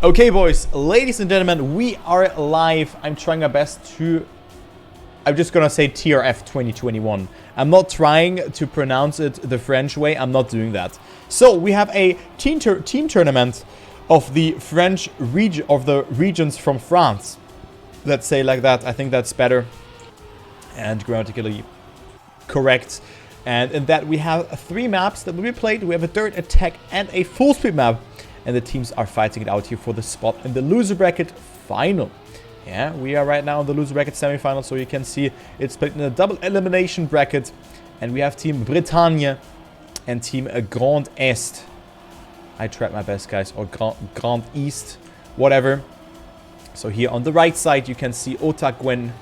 Okay, boys, ladies and gentlemen, we are live. I'm trying my best to... I'm just gonna say TRF 2021. I'm not trying to pronounce it the French way. I'm not doing that. So, we have a team tournament of the French region, of the regions from France. Let's say like that. I think that's better and grammatically correct. And in that, we have 3 maps that will be played. We have a dirt, attack, and a full speed map. And the teams are fighting it out here for the spot in the loser bracket final. Yeah, we are right now in the loser bracket semifinal, so you can see it's split in a double elimination bracket. And we have Team Bretagne and Team Grand Est. I tried my best, guys, or Grand East, whatever. So here on the right side, you can see Otak, Gwen,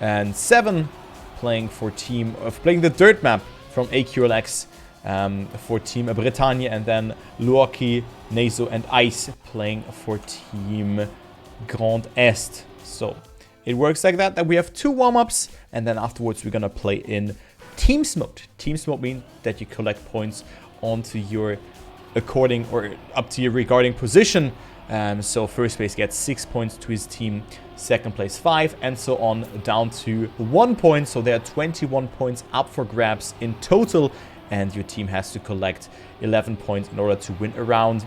and 7 playing for playing the dirt map from AQLX. For Team Bretagne, and then Luoki, Nezo, and Ice playing for Team Grand Est. So it works like that we have 2 warm-ups, and then afterwards we're gonna play in Teams mode. Teams mode means that you collect points onto your according or up to your regarding position. So first place gets 6 points to his team, second place 5, and so on down to 1 point. So there are 21 points up for grabs in total. And your team has to collect 11 points in order to win a round.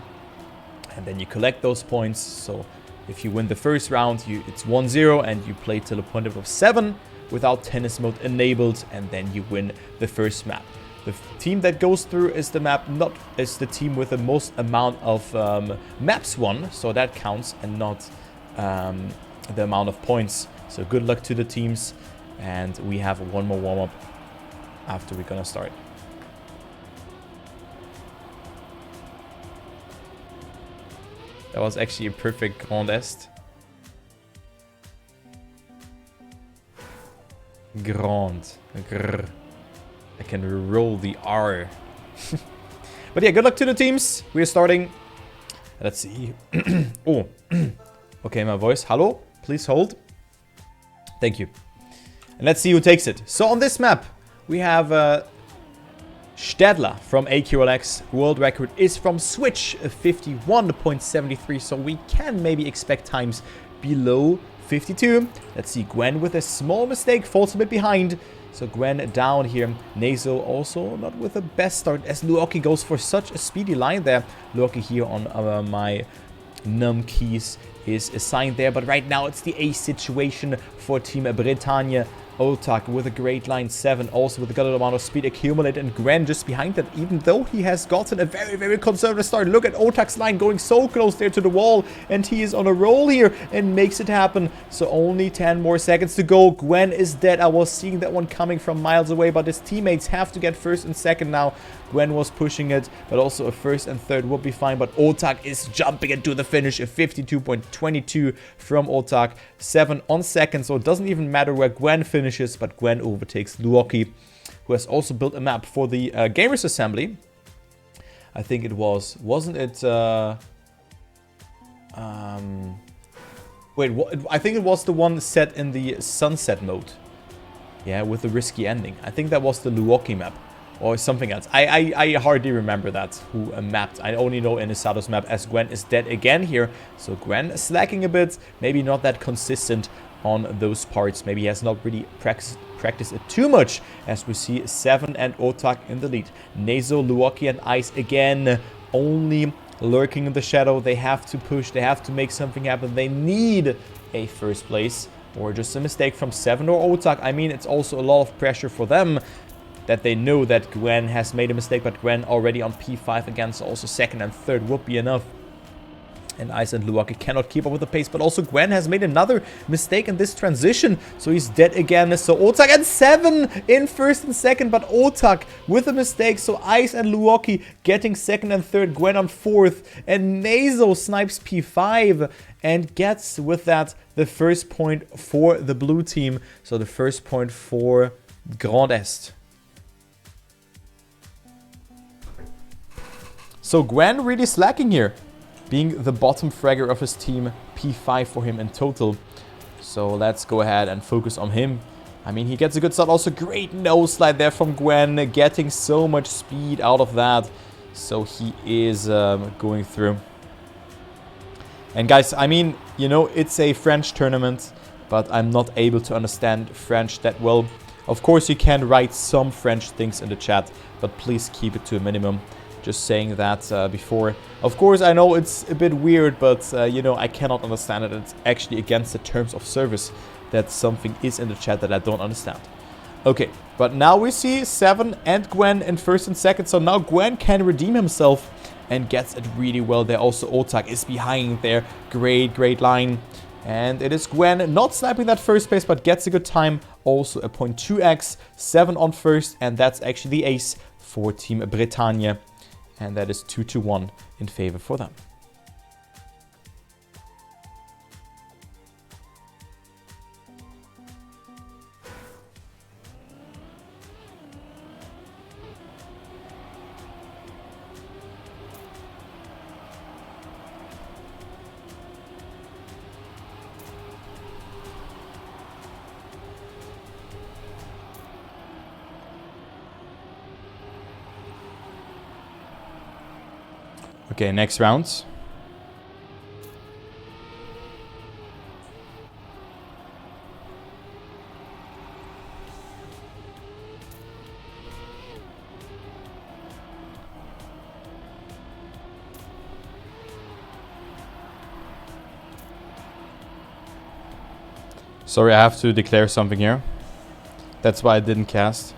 And then you collect those points. So if you win the first round, it's 1-0 and you play till a point of 7 without tennis mode enabled. And then you win the first map. The team that goes through is the team with the most amount of maps won. So that counts and not the amount of points. So good luck to the teams. And we have one more warm-up after we're gonna start. That was actually a perfect Grand Est. Grand. Grr. I can roll the R. But yeah, good luck to the teams. We're starting. Let's see. Oh. Okay, my voice. Hello? Please hold. Thank you. And let's see who takes it. So on this map, we have... Stadler from AQLX. World record is from Switch, 51.73. So we can maybe expect times below 52. Let's see. Gwen with a small mistake, falls a bit behind. So Gwen down here. Nezo also not with the best start as Luoki goes for such a speedy line there. Luoki here on my num keys is assigned there. But right now it's the ace situation for Team Bretagne. Otak with a great line, 7 also with a good amount of speed accumulated, and Gwen just behind that, even though he has gotten a very, very conservative start. Look at Otak's line going so close there to the wall, and he is on a roll here and makes it happen. So only 10 more seconds to go. Gwen is dead. I was seeing that one coming from miles away, but his teammates have to get first and second now. Gwen was pushing it, but also a first and third would be fine. But Otak is jumping into the finish. A 52.22 from Otak. 7 on second, so it doesn't even matter where Gwen finishes, but Gwen overtakes Luoki, who has also built a map for the Gamers Assembly. I think it was, wasn't it? Wait, I think it was the one set in the sunset mode. Yeah, with the risky ending. I think that was the Luoki map. Or something else. I hardly remember that, who mapped. I only know Inisato's map as Gwen is dead again here. So Gwen slacking a bit. Maybe not that consistent on those parts. Maybe he has not really practiced it too much. As we see 7 and Otak in the lead. Nezo, Luoki, and Ice again only lurking in the shadow. They have to push. They have to make something happen. They need a first place. Or just a mistake from 7 or Otak. I mean, it's also a lot of pressure for them. That they know that Gwen has made a mistake, but Gwen already on P5 again, so also second and third would be enough. And Ice and Luoki cannot keep up with the pace, but also Gwen has made another mistake in this transition, so he's dead again. So Otak and 7 in first and second, but Otak with a mistake, so Ice and Luoki getting second and third, Gwen on fourth, and Nezo snipes P5 and gets with that the first point for the blue team, so the first point for Grand Est. So Gwen really slacking here, being the bottom fragger of his team, P5 for him in total. So let's go ahead and focus on him. I mean, he gets a good start. Also, great nose slide there from Gwen, getting so much speed out of that. So he is going through. And guys, I mean, you know, it's a French tournament, but I'm not able to understand French that well. Of course, you can write some French things in the chat, but please keep it to a minimum. Just saying that before. Of course, I know it's a bit weird, but, you know, I cannot understand it. It's actually against the terms of service that something is in the chat that I don't understand. Okay, but now we see Seven and Gwen in first and second. So now Gwen can redeem himself and gets it really well there. Also, Otak is behind there. Great line. And it is Gwen not sniping that first place, but gets a good time. Also a 0.2x, 7 on first. And that's actually the ace for Team Bretagne. And that is 2-1 in favor for them. Okay, next round. Sorry, I have to declare something here. That's why I didn't cast.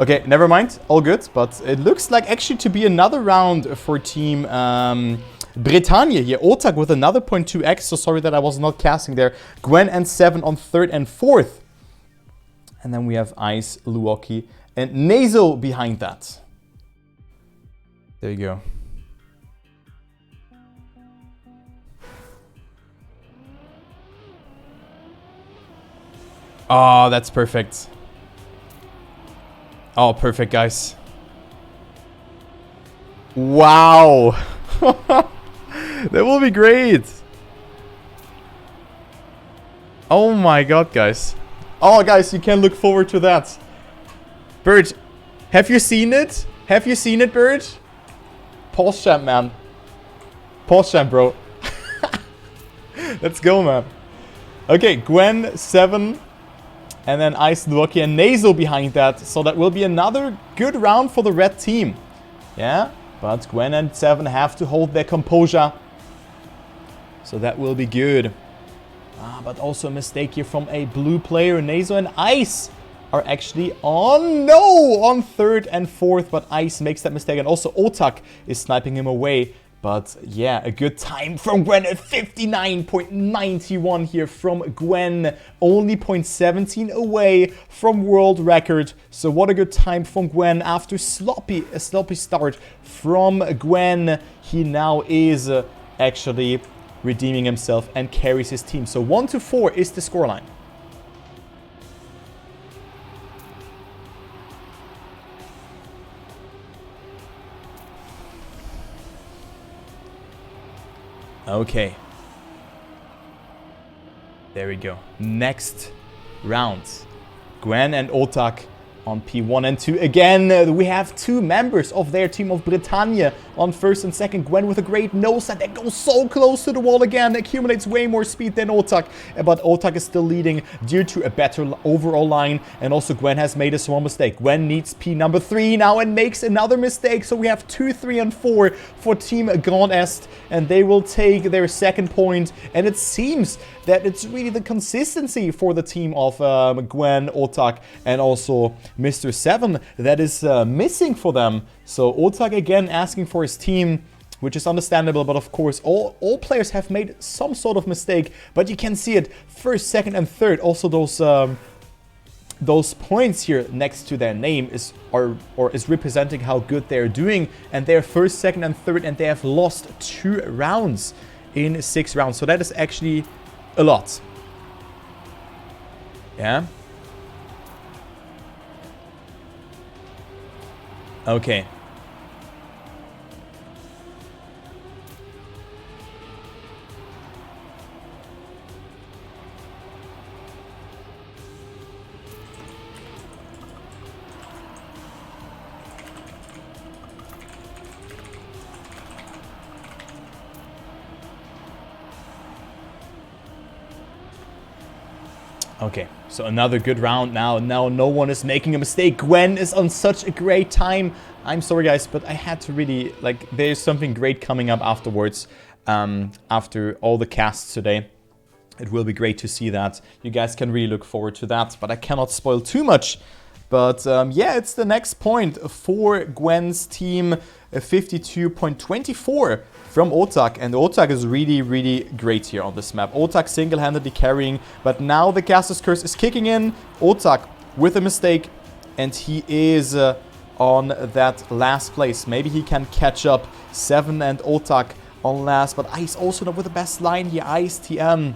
Okay, never mind. All good. But it looks like actually to be another round for Team Bretagne here. Otak with another 0.2x. So sorry that I was not casting there. Gwen and Seven on third and fourth. And then we have Ice, Luoki, and Nasal behind that. There you go. Oh, that's perfect. Oh, perfect, guys. Wow. That will be great. Oh my god, guys. Oh, guys, you can look forward to that. Bird, have you seen it? Have you seen it, Bird? Pulse champ, man. Pulse champ, bro. Let's go, man. Okay, Gwen, Seven. And then Ice, Luoki, and Nasal behind that. So that will be another good round for the red team. Yeah, but Gwen and Seven have to hold their composure. So that will be good. But also a mistake here from a blue player. Nasal and Ice are actually on third and fourth. But Ice makes that mistake. And also Otak is sniping him away. But yeah, a good time from Gwen at 59.91 here from Gwen. Only 0.17 away from world record. So what a good time from Gwen after a sloppy start from Gwen. He now is actually redeeming himself and carries his team. So 1-4 is the scoreline. Okay. There we go. Next round. Gwen and Otak on P1 and 2. Again, we have two members of their team of Bretagne on first and second. Gwen with a great nose that goes so close to the wall again. Accumulates way more speed than Otak. But Otak is still leading due to a better overall line. And also Gwen has made a small mistake. Gwen needs P number 3 now and makes another mistake. So we have 2, 3, and 4 for Team Grand Est. And they will take their second point. And it seems that it's really the consistency for the team of Gwen, Otak, and also Mr. Seven that is missing for them. So Otak again asking for his team, which is understandable, but of course all players have made some sort of mistake, but you can see it first, second, and third. Also those points here next to their name is representing how good they're doing, and they're first, second, and third, and they have lost 2 rounds in 6 rounds. So that is actually a lot. Yeah. Okay. Okay, so another good round now. Now no one is making a mistake. Gwen is on such a great time. I'm sorry, guys, but I had to really, like, there's something great coming up afterwards. After all the casts today. It will be great to see that. You guys can really look forward to that, but I cannot spoil too much. But yeah, it's the next point for Gwen's team, 52.24 from Otak. And Otak is really, really great here on this map. Otak single-handedly carrying, but now the Caster's Curse is kicking in. Otak with a mistake, and he is on that last place. Maybe he can catch up. 7 and Otak on last, but Ice also not with the best line here. Ice TM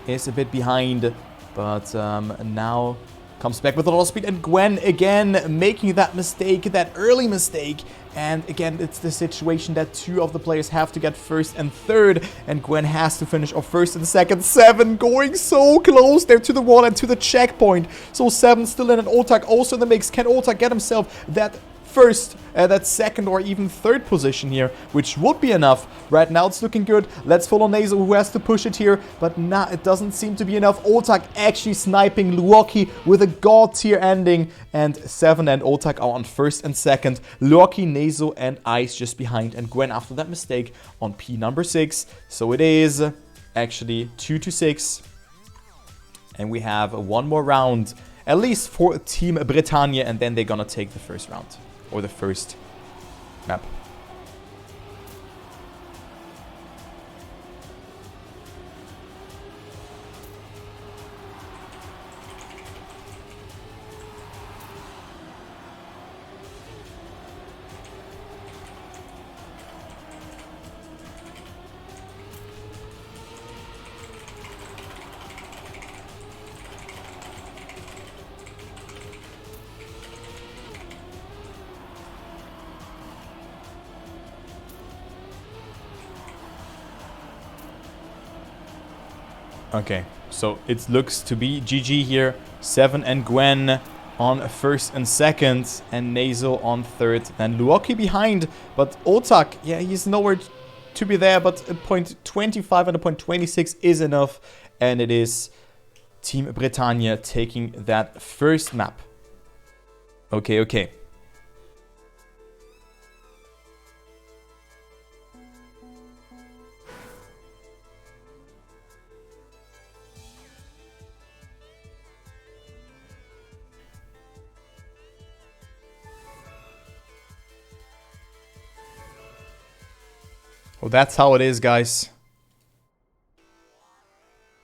is a bit behind, but now comes back with a lot of speed, and Gwen again making that mistake, that early mistake. And again, it's the situation that 2 of the players have to get first and third, and Gwen has to finish off first and second. 7 going so close there to the wall and to the checkpoint. So 7 still in, and Otak also in the mix. Can Otak get himself that first, that second or even third position here, which would be enough. Right now it's looking good. Let's follow Nazo, who has to push it here, but nah, it doesn't seem to be enough. Otak actually sniping Luoki with a god tier ending, and 7 and Otak are on first and second. Luoki, Nazo and Ice just behind, and Gwen after that mistake on P number 6. So it is actually 2-6, and we have one more round, at least for Team Bretagne, and then they're gonna take the first round. Or the first map. Okay, so it looks to be GG here. 7 and Gwen on first and second, and Nazo on third. Then Luoki behind, but Otak, yeah, he's nowhere to be there, but a point 25 and a point 26 is enough, and it is Team Bretagne taking that first map. Okay, okay. Well, that's how it is, guys.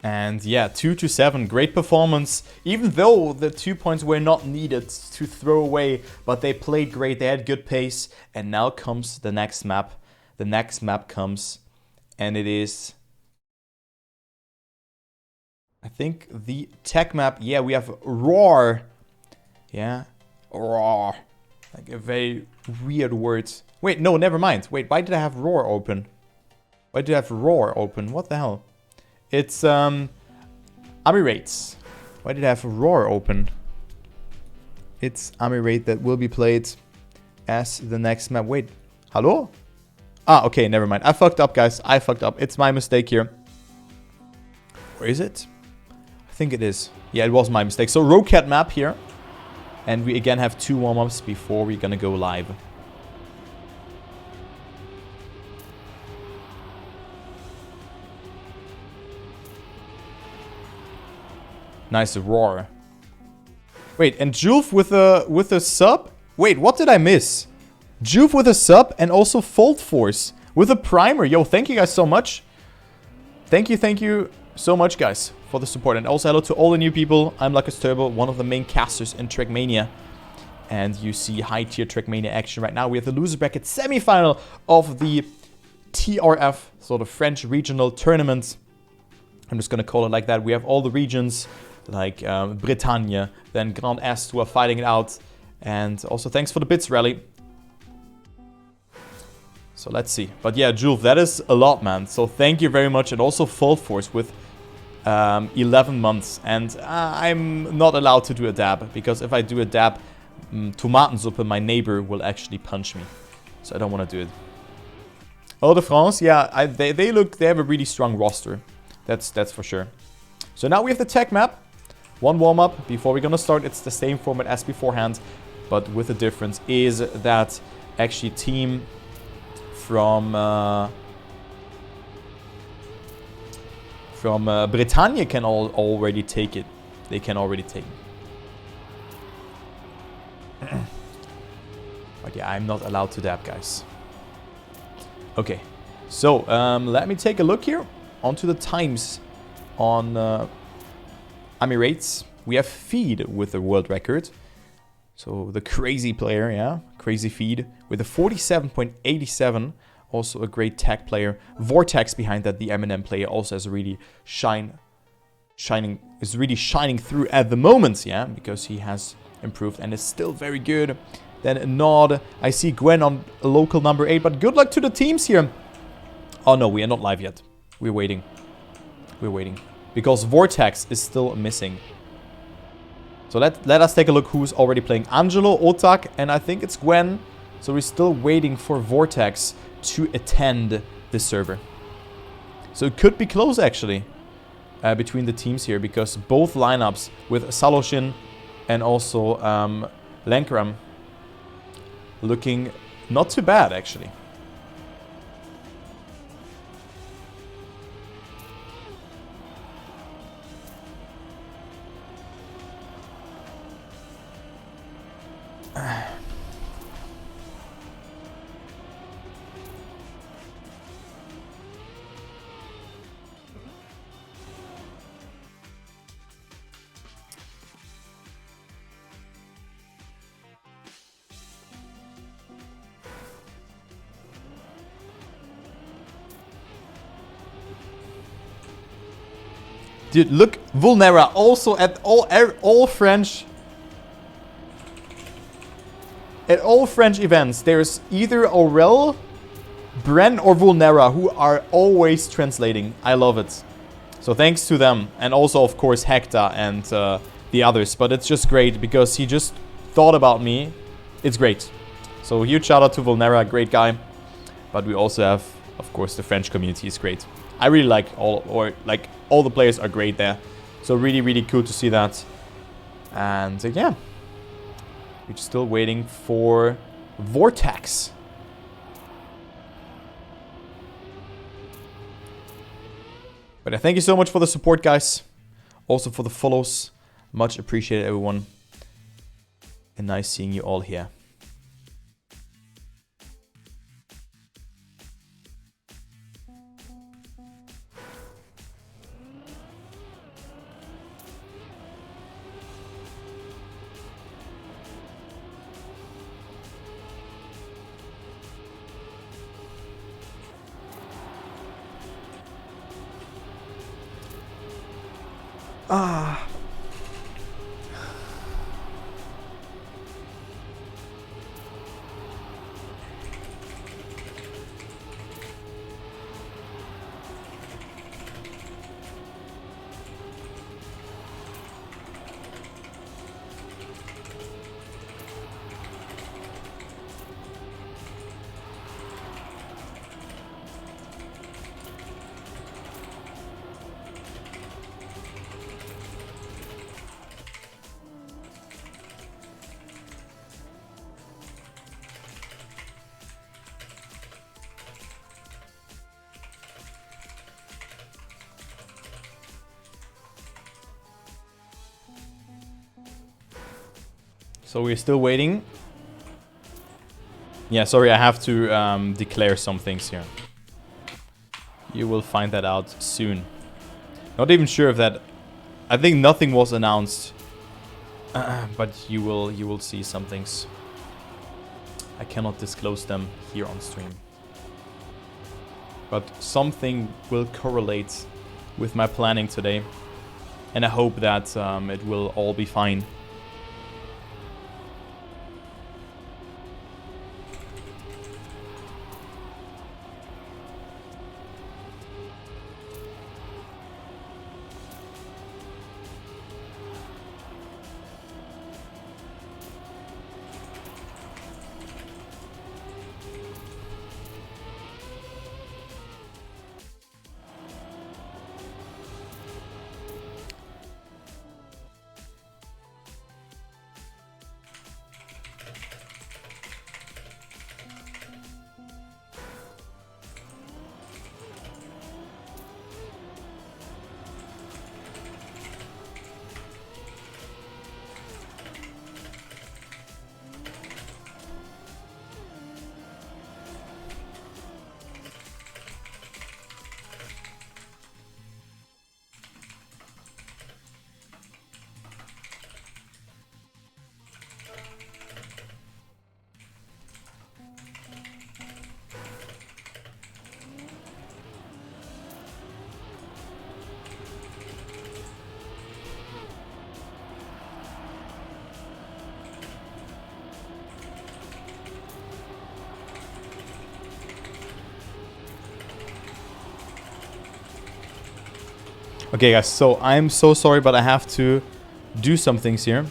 And yeah, 2-7, great performance. Even though the 2 points were not needed to throw away, but they played great, they had good pace. And now comes the next map. The next map comes, and it is, I think, the tech map. Yeah, we have Roar. Yeah, Roar. Like a very weird word. Wait, no, never mind. Wait, why did I have Roar open? Why did I have Roar open? What the hell? It's, Emirates. Why did I have Roar open? It's Emirate that will be played as the next map. Wait, hello? Ah, okay, never mind. I fucked up, guys. I fucked up. It's my mistake here. Where is it? I think it is. Yeah, it was my mistake. So, Rocat map here. And we again have 2 warm-ups before we're gonna go live. Nice Roar. Wait, and Juve with a sub? Wait, what did I miss? Juve with a sub and also Fold Force with a primer. Yo, thank you guys so much. Thank you so much, guys, for the support. And also hello to all the new people. I'm Lucas Turbo, one of the main casters in Trackmania. And you see high tier Trackmania action right now. We have the loser bracket semi-final of the TRF, so the French regional tournament. I'm just gonna call it like that. We have all the regions, like Bretagne, then Grand Est, who are fighting it out. And also thanks for the bits rally. So let's see. But yeah, Jules, that is a lot, man. So thank you very much. And also Fold Force with 11 months. And I'm not allowed to do a dab, because if I do a dab, Tomatensuppe, my neighbor, will actually punch me. So I don't want to do it. Oh, the France, yeah, they have a really strong roster. That's for sure. So now we have the tech map. One warm-up before we're gonna start. It's the same format as beforehand, but with the difference is that actually team from Bretagne can already take it. They can already take it. But yeah, I'm not allowed to dab, guys. Okay, so let me take a look here onto the times on Emirates. We have Feed with the world record. So the crazy player, yeah, crazy Feed with a 47.87. Also a great tech player. Vortex behind that, the Eminem player, also has really shining through at the moment, yeah, because he has improved and is still very good. Then Nod. I see Gwen on local number 8, but good luck to the teams here. Oh no, we are not live yet. We're waiting. We're waiting. Because Vortex is still missing. So let us take a look who's already playing. Angelo, Otak, and I think it's Gwen. So we're still waiting for Vortex to attend this server. So it could be close actually between the teams here, because both lineups with Saloshin and also Lankram looking not too bad actually. Dude, look, Vulnera also at all French. At all French events, there's either Aurel, Bren, or Vulnera who are always translating. I love it. So thanks to them, and also of course Hector and the others. But it's just great because he just thought about me. It's great. So huge shout out to Vulnera, great guy. But we also have, of course, the French community is great. I really like all the players are great there. So really, really cool to see that. And yeah, we're still waiting for Vortex. But thank you so much for the support, guys. Also for the follows. Much appreciated, everyone. And nice seeing you all here. Ah. So we're still waiting. Yeah, sorry, I have to declare some things here. You will find that out soon. Not even sure if that... I think nothing was announced. But you will see some things. I cannot disclose them here on stream. But something will correlate with my planning today. And I hope that it will all be fine. Okay, guys, so I'm so sorry, but I have to do some things here.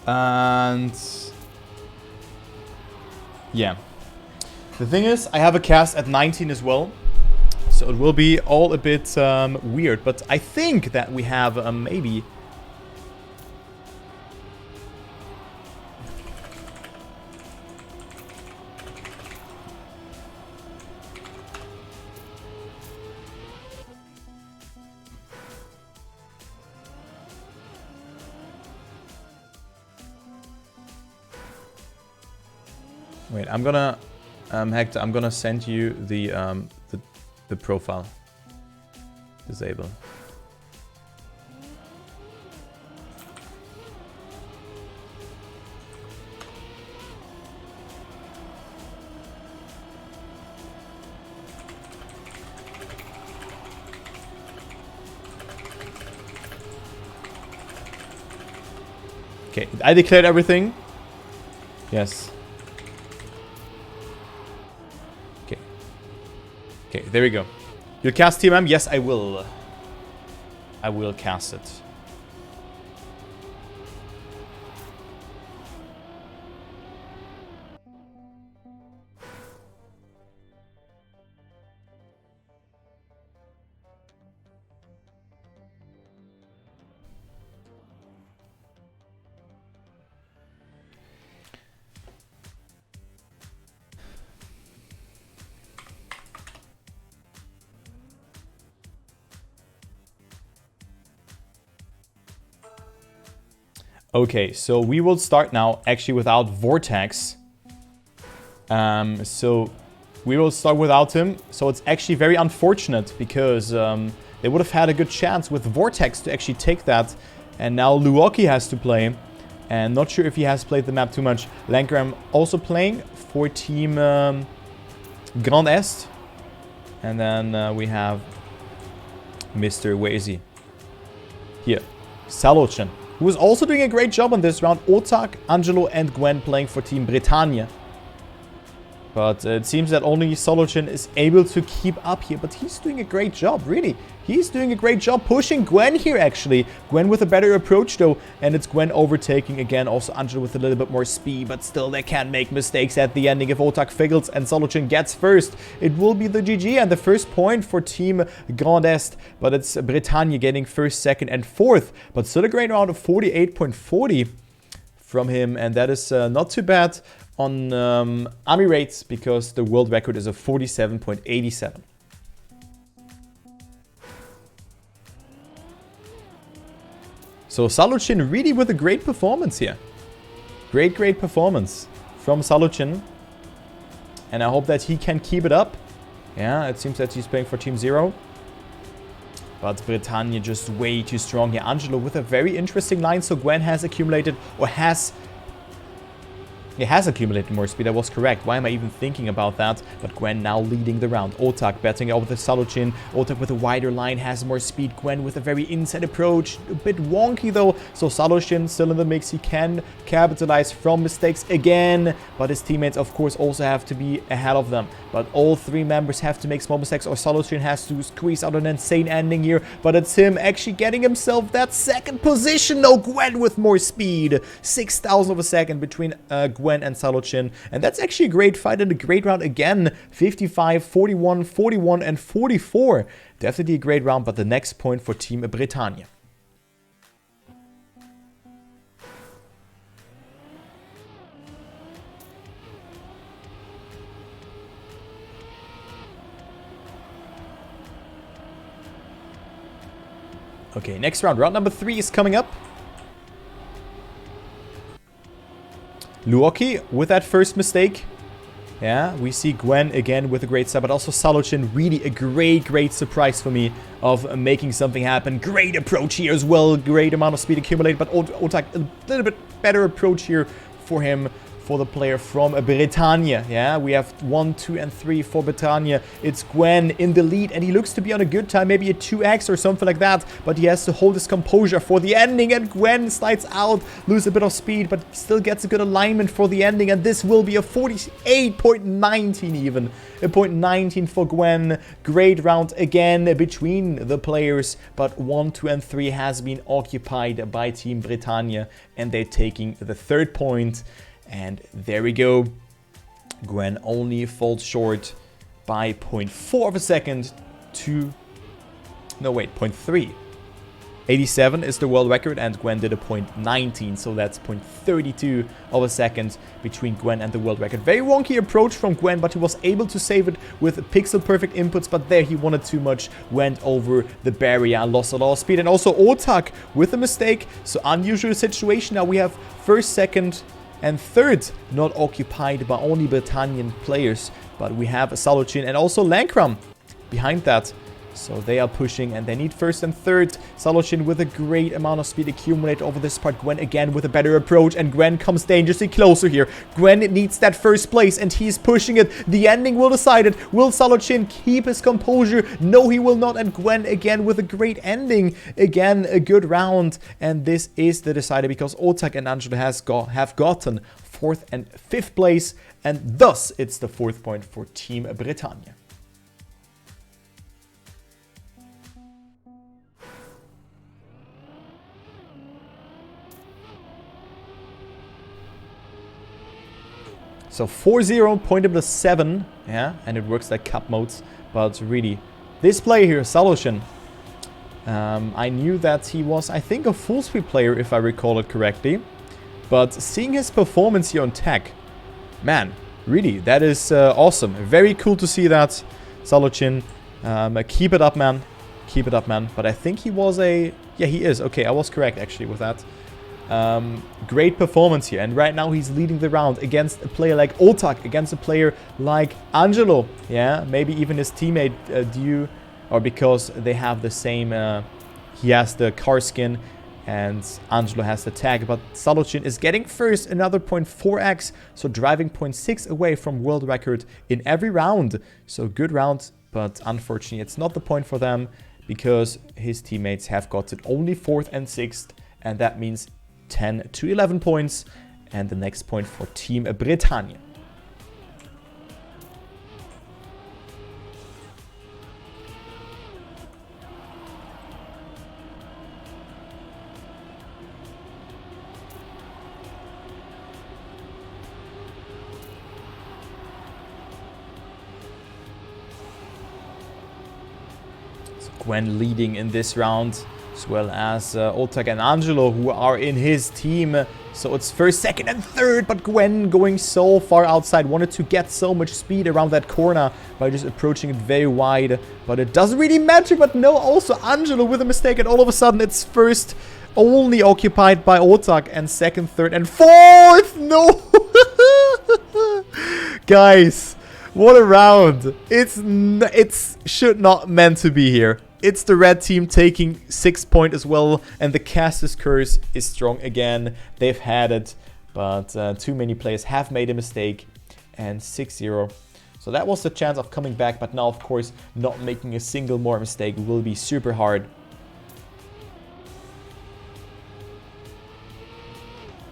And yeah. The thing is, I have a cast at 19 as well. So it will be all a bit weird. But I think that we have maybe... Wait, I'm gonna... Hector, I'm gonna send you the profile. Disable. Okay, I declared everything. Yes. Okay, there we go. You'll cast TMM? Yes, I will. I will cast it. Okay, so we will start now actually without Vortex. So we will start without him. So it's actually very unfortunate because they would have had a good chance with Vortex to actually take that. And now Luoki has to play. And not sure if he has played the map too much. Lankram also playing for Team Grand Est. And then we have Mr. Wazy. Here, Salochan, who is also doing a great job on this round. Otak, Angelo, and Gwen playing for Team Bretagne. But it seems that only Solochin is able to keep up here. But he's doing a great job, really. He's doing a great job pushing Gwen here, actually. Gwen with a better approach, though. And it's Gwen overtaking again. Also, Angelo with a little bit more speed. But still, they can make mistakes at the ending. If Otak figgles and Solochin gets first, it will be the GG and the first point for Team Grand Est. But it's Bretagne getting first, second, and fourth. But still a great round of 48.40 from him. And that is not too bad on army rates, because the world record is a 47.87. So Salochin really with a great performance here. Great performance from Salochin. And I hope that he can keep it up. Yeah, it seems that he's playing for Team Zero. But Bretagne just way too strong here. Angelo with a very interesting line. So Gwen has accumulated, or has accumulated more speed. I was correct. Why am I even thinking about that? But Gwen now leading the round. Otak betting over the Salochin. Otak with a wider line has more speed. Gwen with a very inside approach. A bit wonky though. So Salochin still in the mix. He can capitalize from mistakes again. But his teammates, of course, also have to be ahead of them. But all three members have to make small mistakes, or Salochin has to squeeze out an insane ending here. But it's him actually getting himself that second position. No, Gwen with more speed. 6,000 of a second between Gwen and Salochin. And that's actually a great fight and a great round again. 55, 41, 41, and 44. Definitely a great round, but the next point for Team Bretagne. Okay, next round. Round number 3 is coming up. Luoki with that first mistake. Yeah, we see Gwen again with a great start, but also Salochin, really a great surprise for me of making something happen. Great approach here as well. Great amount of speed accumulated, but Otak, a little bit better approach here for him. for the player from Bretagne. Yeah, we have 1, 2, and 3 for Bretagne. It's Gwen in the lead, and he looks to be on a good time, maybe a 2x or something like that, but he has to hold his composure for the ending, and Gwen slides out, loses a bit of speed, but still gets a good alignment for the ending, and this will be a 48.19 even. A 0.19 for Gwen. Great round again between the players, but 1, 2, and 3 has been occupied by Team Bretagne, and they're taking the 3rd point. And there we go. Gwen only falls short by 0.4 of a second to... No, wait, 0.3. 87 is the world record, and Gwen did a 0.19, so that's 0.32 of a second between Gwen and the world record. Very wonky approach from Gwen, but he was able to save it with pixel-perfect inputs, but there he wanted too much, went over the barrier, lost a lot of speed. And also Otak with a mistake, so unusual situation. Now we have 1st, 2nd, and 3rd not occupied by only Britannian players, but we have Salochin and also Lankram behind that. So they are pushing, and they need 1st and 3rd. Salochin with a great amount of speed accumulate over this part. Gwen again with a better approach, and Gwen comes dangerously closer here. Gwen needs that 1st place, and he's pushing it. The ending will decide it. Will Salochin keep his composure? No, he will not. And Gwen again with a great ending. Again, a good round. And this is the decider, because Otak and Angelo have gotten 4th and 5th place. And thus, it's the 4th point for Team Bretagne. So 4-0, point up to 7, yeah, and it works like cup modes, but really, this player here, Salochin, I knew that he was, I think, a full sweep player, if I recall it correctly, but seeing his performance here on tech, man, really, that is awesome. Very cool to see that, Salochin. Keep it up, man. Keep it up, man. But I think he was a... Yeah, he is. Okay, I was correct, actually, with that. Great performance here, and right now he's leading the round against a player like Otak, against a player like Angelo. Yeah, maybe even his teammate or because they have the same, he has the car skin and Angelo has the tag, but Salochin is getting 1st, another 0.4x, so driving 0.6 away from world record in every round. So good round, but unfortunately it's not the point for them, because his teammates have gotten only 4th and 6th, and that means 10 to 11 points, and the next point for Team Bretagne. So Gwen leading in this round, as well as Otak and Angelo, who are in his team. So it's 1st, 2nd, and 3rd, but Gwen going so far outside, wanted to get so much speed around that corner by just approaching it very wide, but it doesn't really matter. But no, also Angelo with a mistake, and all of a sudden it's 1st only occupied by Otak, and 2nd, 3rd, and 4th. No! Guys, what a round. It's should not meant to be here. It's the red team taking 6 points as well, and the Caster's Curse is strong again. They've had it, but too many players have made a mistake, and 6-0. So that was the chance of coming back, but now, of course, not making a single more mistake will be super hard.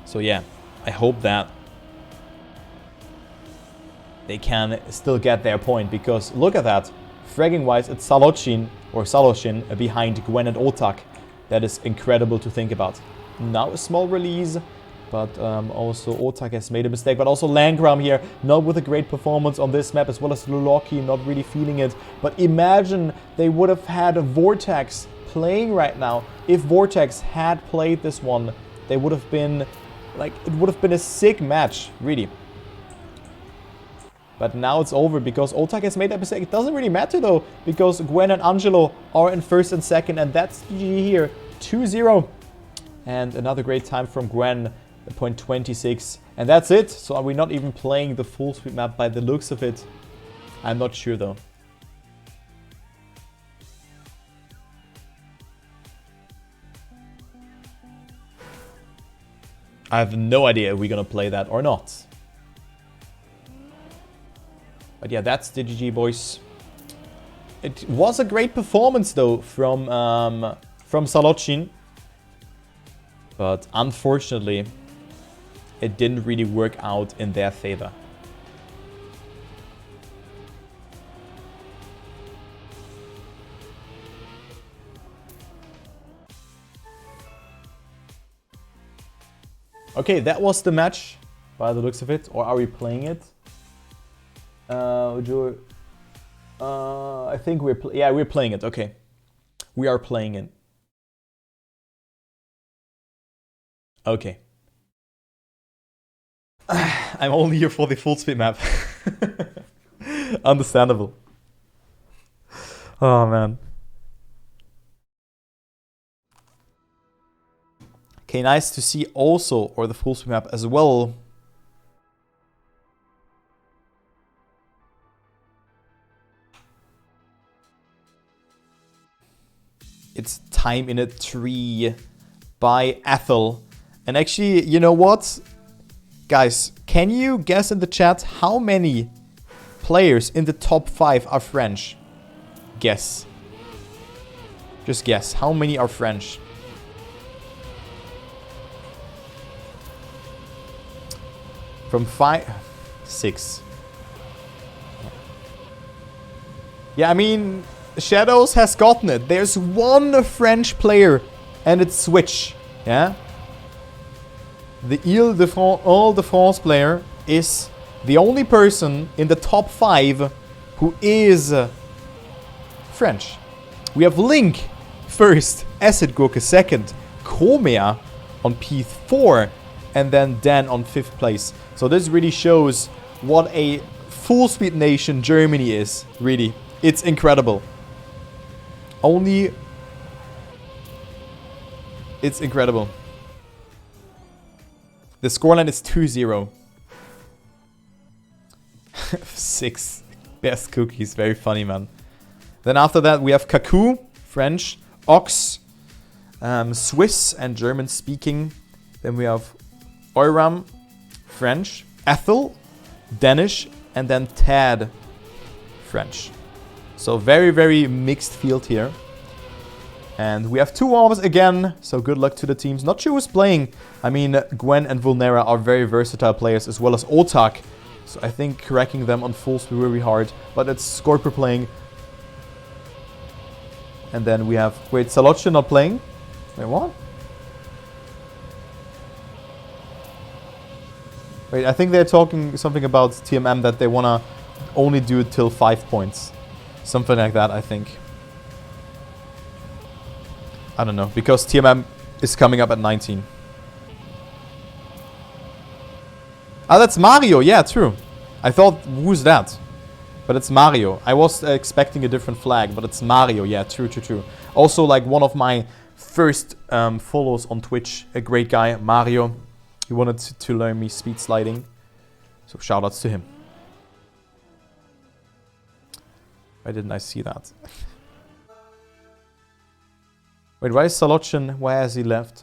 So yeah, I hope that they can still get their point, because look at that. Fragging wise, it's Salochin behind Gwen and Otak. That is incredible to think about. Now a small release, but also Otak has made a mistake. But also Langram here, not with a great performance on this map, as well as Luloki, not really feeling it. But imagine they would have had a Vortex playing right now. If Vortex had played this one, they would have been, like, it would have been a sick match, really. But now it's over, because Otak has made that mistake. It doesn't really matter though, because Gwen and Angelo are in 1st and 2nd, and that's GG here, 2-0. And another great time from Gwen, 0.26. And that's it. So are we not even playing the full sweep map by the looks of it? I'm not sure though. I have no idea if we're gonna play that or not. But yeah, that's the GG, boys. It was a great performance though from Salocin. But unfortunately, it didn't really work out in their favor. Okay, that was the match by the looks of it. Or are we playing it? I think we're playing it. Okay, we are playing it. Okay. I'm only here for the full speed map. Understandable. Oh man. Okay, nice to see also, or the full speed map as well. It's Time in a Tree by Ethel. And actually, you know what? Guys, can you guess in the chat how many players in the top 5 are French? Guess. Just guess. How many are French? From 5... 6. Yeah, I mean... Shadows has gotten it. There's one French player, and it's Switch. Yeah? The Ile-de-France player is the only person in the top 5 who is French. We have Link first, Acid Gurke second, Chromia on P4, and then Dan on 5th place. So this really shows what a full speed nation Germany is, really. It's incredible. It's incredible. The scoreline is 2-0. 6 best cookies. Very funny, man. Then after that, we have Kaku, French, Ox, Swiss and German speaking. Then we have Oiram, French, Ethel, Danish, and then Tad, French. So very, very mixed field here. And we have 2 warm-ups again, so good luck to the teams. Not sure who's playing. I mean, Gwen and Vulnera are very versatile players, as well as Otak. So I think cracking them on full speed will be hard. But it's Scorpio playing. And then we have... Wait, Salocin not playing? Wait, what? Wait, I think they're talking something about TMM that they want to only do it till 5 points. Something like that, I think. I don't know, because TMM is coming up at 19. Ah, that's Mario. Yeah, true. I thought, who's that? But it's Mario. I was expecting a different flag, but it's Mario. Yeah, true. Also, like one of my first follows on Twitch, a great guy, Mario. He wanted to learn me speed sliding. So shoutouts to him. Why didn't I see that? Wait, why is Salocin? Why has he left?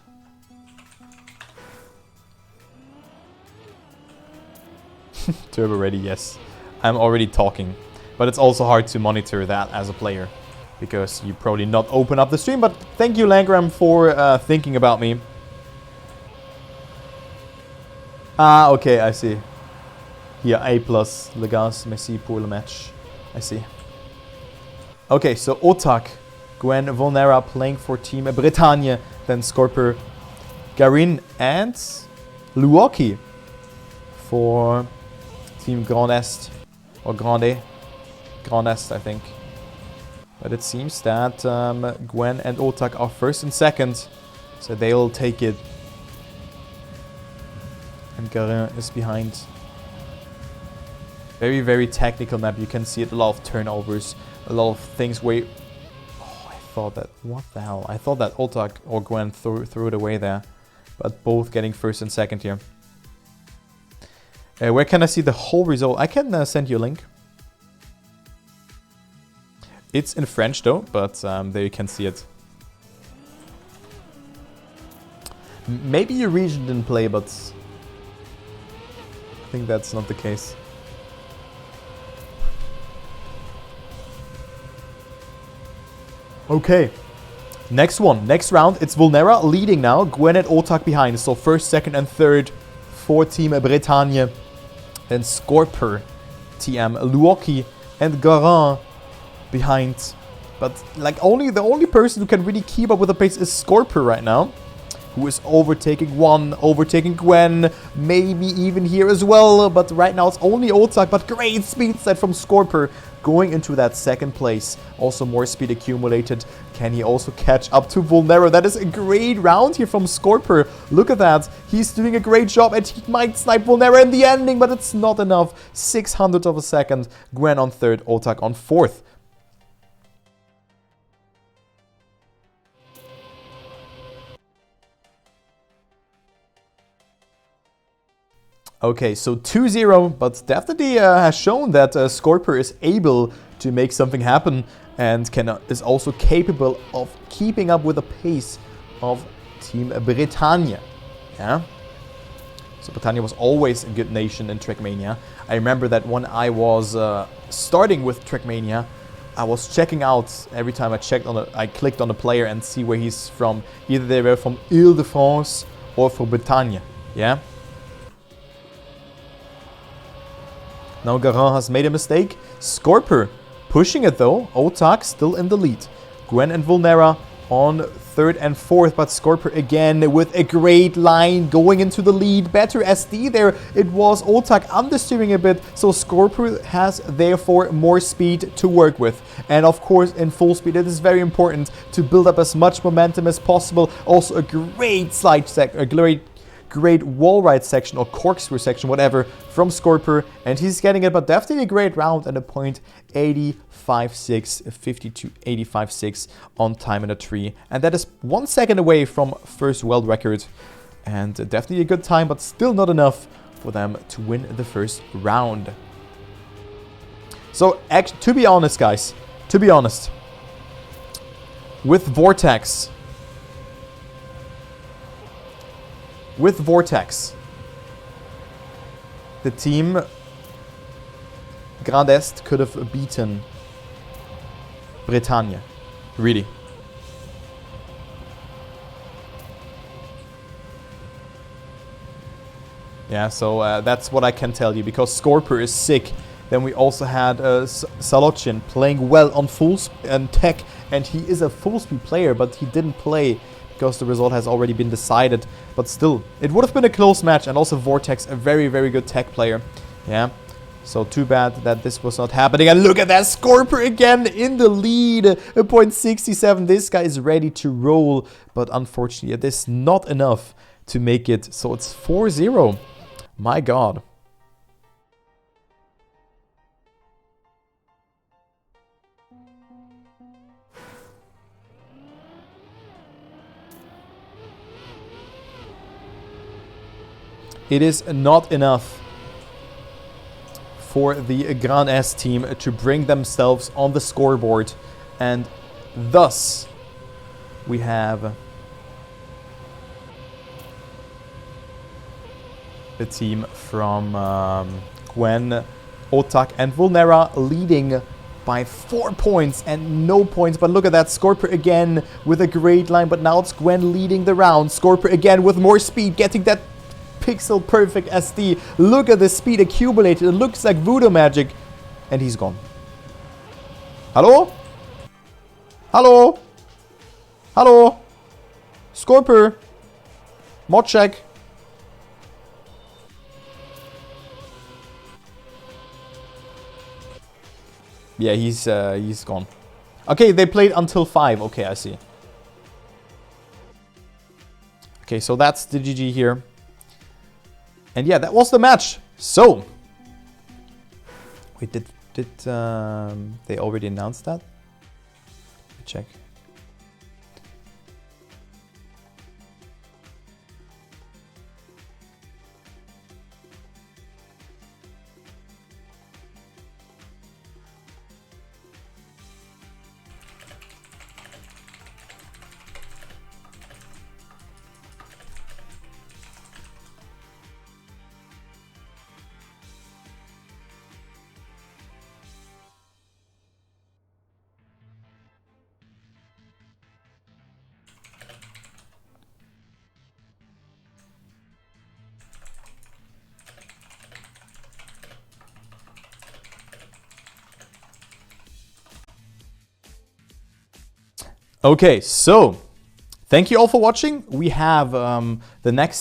Turbo ready, yes. I'm already talking. But it's also hard to monitor that as a player. Because you probably not open up the stream. But thank you, Langram, for thinking about me. Ah, okay, I see. Here, A+, les gars, merci pour le match. I see. Okay, so Otak, Gwen, Vulnera playing for Team Bretagne, then Scorpio, Garin, and Luoki for Team Grand Est, or Grande. Grand Est, I think. But it seems that Gwen and Otak are first and second, so they'll take it. And Garin is behind. Very, very technical map. You can see it, a lot of turnovers, a lot of things where... Oh, I thought that... What the hell? I thought that Otak or Gwen threw it away there. But both getting first and second here. Where can I see the whole result? I can send you a link. It's in French though, but there you can see it. Maybe your region didn't play, but... I think that's not the case. Okay. Next one. Next round. It's Vulnera leading now. Gwen and Otak behind. So first, second, and third for Team Bretagne. Then Scorper, TM, Luoki, and Garin behind. But like the only person who can really keep up with the pace is Scorper right now. Who is overtaking one, overtaking Gwen, maybe even here as well. But right now it's only Otak, but great speed set from Scorper going into that second place. Also more speed accumulated. Can he also catch up to Vulnera? That is a great round here from Scorper. Look at that. He's doing a great job and he might snipe Vulnera in the ending, but it's not enough. 600th of a second. Gwen on third, Otak on fourth. Okay, so 2-0, but definitely has shown that Scorper is able to make something happen and is also capable of keeping up with the pace of Team Bretagne. Yeah. So Bretagne was always a good nation in Trackmania. I remember that when I was starting with Trackmania, I was checking out every time I clicked on a player and see where he's from. Either they were from Ile-de-France or from Bretagne. Yeah. Now Garin has made a mistake. Scorper pushing it though. Otak still in the lead. Gwen and Vulnera on third and fourth, but Scorper again with a great line going into the lead. Better SD there. It was Otak understeering a bit, so Scorper has therefore more speed to work with. And of course in full speed it is very important to build up as much momentum as possible. Also a great great wall ride section or corkscrew section, whatever, from Scorper, and he's getting it, but definitely a great round and a point 85.6, 52.85.6 on time in a tree, and that is 1 second away from first world record, and definitely a good time, but still not enough for them to win the first round. So, to be honest, guys, with Vortex, the team Grand Est could have beaten Bretagne. Really. Yeah, so that's what I can tell you, because Scorper is sick. Then we also had Salochin playing well on full and tech, and he is a full speed player, but he didn't play because the result has already been decided. But still, it would have been a close match, and also Vortex, a very, very good tech player. Yeah, so too bad that this was not happening. And look at that, Scorper again in the lead, a .67. This guy is ready to roll, but unfortunately it is not enough to make it. So it's 4-0. My God. It is not enough for the Grand Est team to bring themselves on the scoreboard, and thus we have the team from Gwen, Otak, and Vulnera leading by 4 points and no points. But look at that, Scorper again with a great line, but now it's Gwen leading the round. Scorper again with more speed, getting that pixel perfect SD. Look at the speed accumulated. It looks like voodoo magic. And he's gone. Hello? Hello? Hello? Scorper? Mod check. Yeah, he's gone. Okay, they played until 5. Okay, I see. Okay, so that's the GG here. And yeah, that was the match. So, wait, did they already announce that? Check. Okay, so thank you all for watching. We have the next